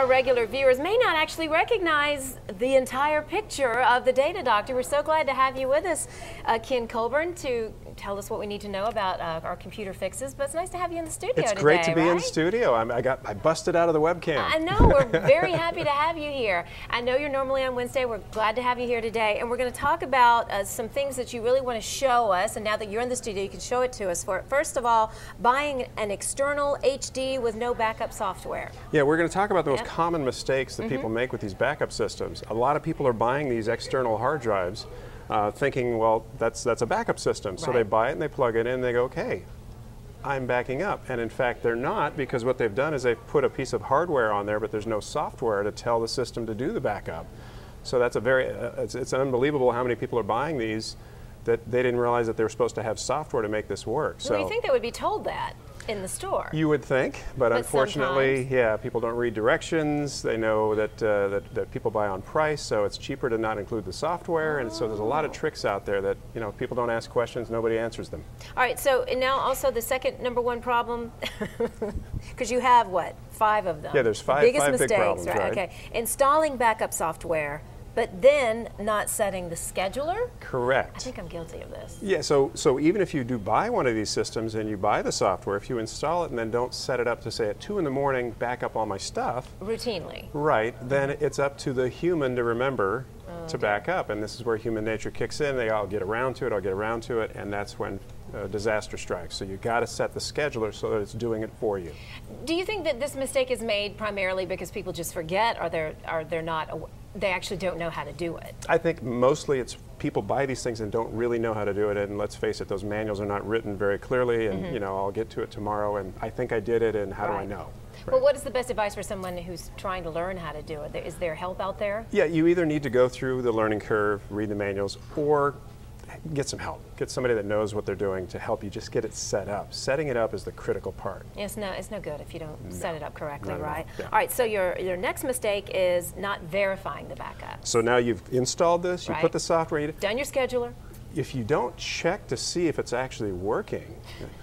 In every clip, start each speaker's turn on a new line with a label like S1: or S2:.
S1: our regular viewers may not actually recognize the entire picture of the Data Doctor. We're so glad to have you with us, Ken Colburn, to tell us what we need to know about our computer fixes. But it's nice to have you in the studio today.
S2: It's great to be in studio. I busted out of the webcam.
S1: I know. We're very happy to have you here. I know you're normally on Wednesday. We're glad to have you here today. And we're going to talk about some things that you really want to show us. And now that you're in the studio, you can show it to us. First of all, buying an external HD with no backup software.
S2: Yeah, we're going to talk about the most common mistakes that people make with these backup systems. A lot of people are buying these external hard drives thinking, well, that's a backup system. So they buy it and they plug it in and they go, okay, I'm backing up. And in fact, they're not, because what they've done is they've put a piece of hardware on there, but there's no software to tell the system to do the backup. So that's a very, it's unbelievable how many people are buying these that they didn't realize that they were supposed to have software to make this work.
S1: So you think they would be told that in the store?
S2: You would think, but unfortunately,
S1: sometimes.
S2: yeah, people don't read directions. They know that, that people buy on price, so it's cheaper to not include the software. And so there's a lot of tricks out there that, you know, if people don't ask questions, nobody answers them.
S1: All right, so and now also the second #1 problem, because you have what, 5 of them?
S2: Yeah, there's five big problems, right?
S1: Okay, installing backup software, but then not setting the scheduler?
S2: Correct.
S1: I think I'm guilty of this.
S2: Yeah, so even if you do buy one of these systems and you buy the software, if you install it and then don't set it up to say at 2 in the morning, back up all my stuff.
S1: Routinely.
S2: Right, then it's up to the human to remember to back up. And this is where human nature kicks in. I'll get around to it, and that's when disaster strikes. So you got to set the scheduler so that it's doing it for you.
S1: Do you think that this mistake is made primarily because people just forget, or they're not, they actually don't know how to do it?
S2: I think mostly it's people buy these things and don't really know how to do it, and let's face it, those manuals are not written very clearly, and you know, I'll get to it tomorrow and I think I did it, and how do I know?
S1: Well, what is the best advice for someone who's trying to learn how to do it? Is there help out there?
S2: Yeah, you either need to go through the learning curve, read the manuals, or get some help. Get somebody that knows what they're doing to help you just get it set up. Setting it up is the critical part.
S1: It's no good if you don't set it up correctly, right?
S2: Yeah.
S1: All right, so your next mistake is not verifying the backup.
S2: So now you've installed this, you put the software, you've
S1: done your scheduler.
S2: If you don't check to see if it's actually working,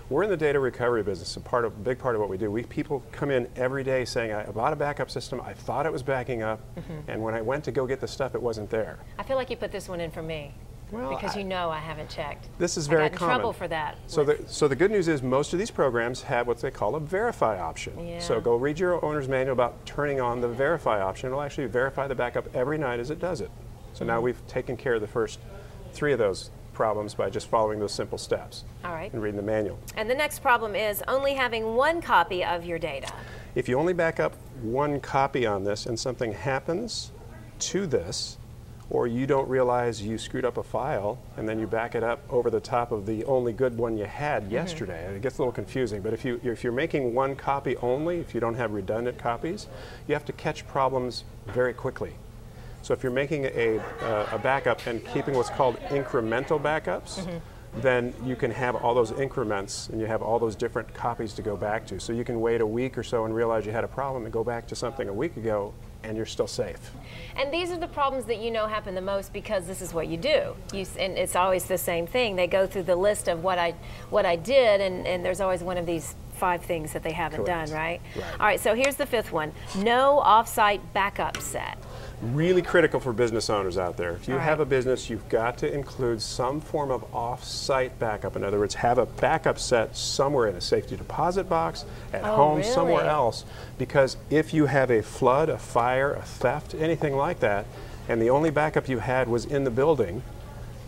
S2: we're in the data recovery business. A big part of what we do. People come in every day saying, I bought a backup system, I thought it was backing up, and when I went to go get the stuff, it wasn't there.
S1: I feel like you put this one in for me.
S2: Well,
S1: because you know I haven't checked.
S2: This is very
S1: I got in
S2: common.
S1: trouble for that.
S2: So the good news is most of these programs have what they call a verify option.
S1: Yeah.
S2: So go read your owner's manual about turning on the verify option. It'll actually verify the backup every night as it does it. So now we've taken care of the first 3 of those problems by just following those simple steps.
S1: All right.
S2: And reading the manual.
S1: And the next problem is only having 1 copy of your data.
S2: If you only back up 1 copy on this and something happens to this, or you don't realize you screwed up a file and then you back it up over the top of the only good one you had yesterday. And it gets a little confusing, but if you're making 1 copy only, if you don't have redundant copies, you have to catch problems very quickly. So if you're making a backup and keeping what's called incremental backups, then you can have all those increments and you have all those different copies to go back to. So you can wait a week or so and realize you had a problem and go back to something a week ago and you're still safe.
S1: And these are the problems that you know happen the most because this is what you do. And it's always the same thing. They go through the list of what I did, and there's always one of these 5 things that they haven't done, right? All right, so here's the 5th one. No off-site backup set.
S2: Really critical for business owners out there. If you have a business, you've got to include some form of off-site backup. In other words, have a backup set somewhere in a safety deposit box, at home, somewhere else. Because if you have a flood, a fire, a theft, anything like that, and the only backup you had was in the building,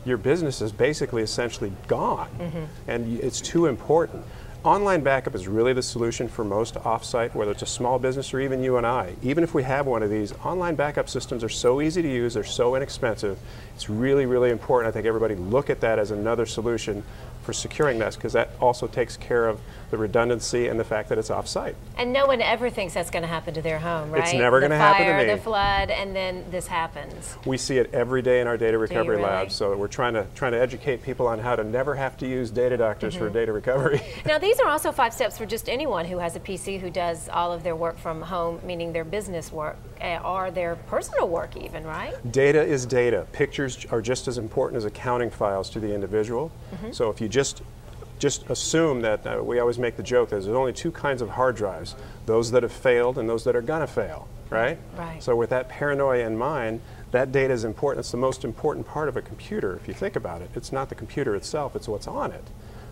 S2: your business is basically essentially gone. And it's too important. Online backup is really the solution for most off-site, whether it's a small business or even you and I. Even if we have one of these, online backup systems are so easy to use, they're so inexpensive. It's really, really important. I think everybody look at that as another solution for securing this, because that also takes care of the redundancy and the fact that it's off-site.
S1: And no one ever thinks that's going to happen to their home, right?
S2: It's never going to happen to me.
S1: The flood, and then this happens.
S2: We see it every day in our data recovery
S1: really?
S2: labs, so we're trying to educate people on how to never have to use Data Doctors for data recovery.
S1: Now, these are also 5 steps for just anyone who has a PC, who does all of their work from home, meaning their business work or their personal work even, right?
S2: Data is data. Pictures are just as important as accounting files to the individual. So if you just assume that we always make the joke that there's only 2 kinds of hard drives, those that have failed and those that are going to fail. right?
S1: Right.
S2: So with that paranoia in mind, that data is important. It's the most important part of a computer, if you think about it. It's not the computer itself, it's what's on it.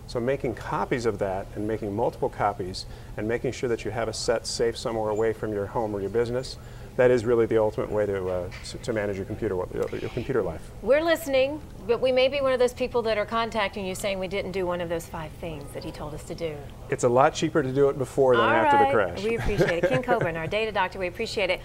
S2: So making copies of that and making multiple copies and making sure that you have a set safe somewhere away from your home or your business, that is really the ultimate way to manage your computer life.
S1: We're listening, but we may be one of those people that are contacting you saying we didn't do one of those 5 things that he told us to do.
S2: It's a lot cheaper to do it before than after the crash.
S1: We appreciate it. Ken Coburn, our data doctor, we appreciate it.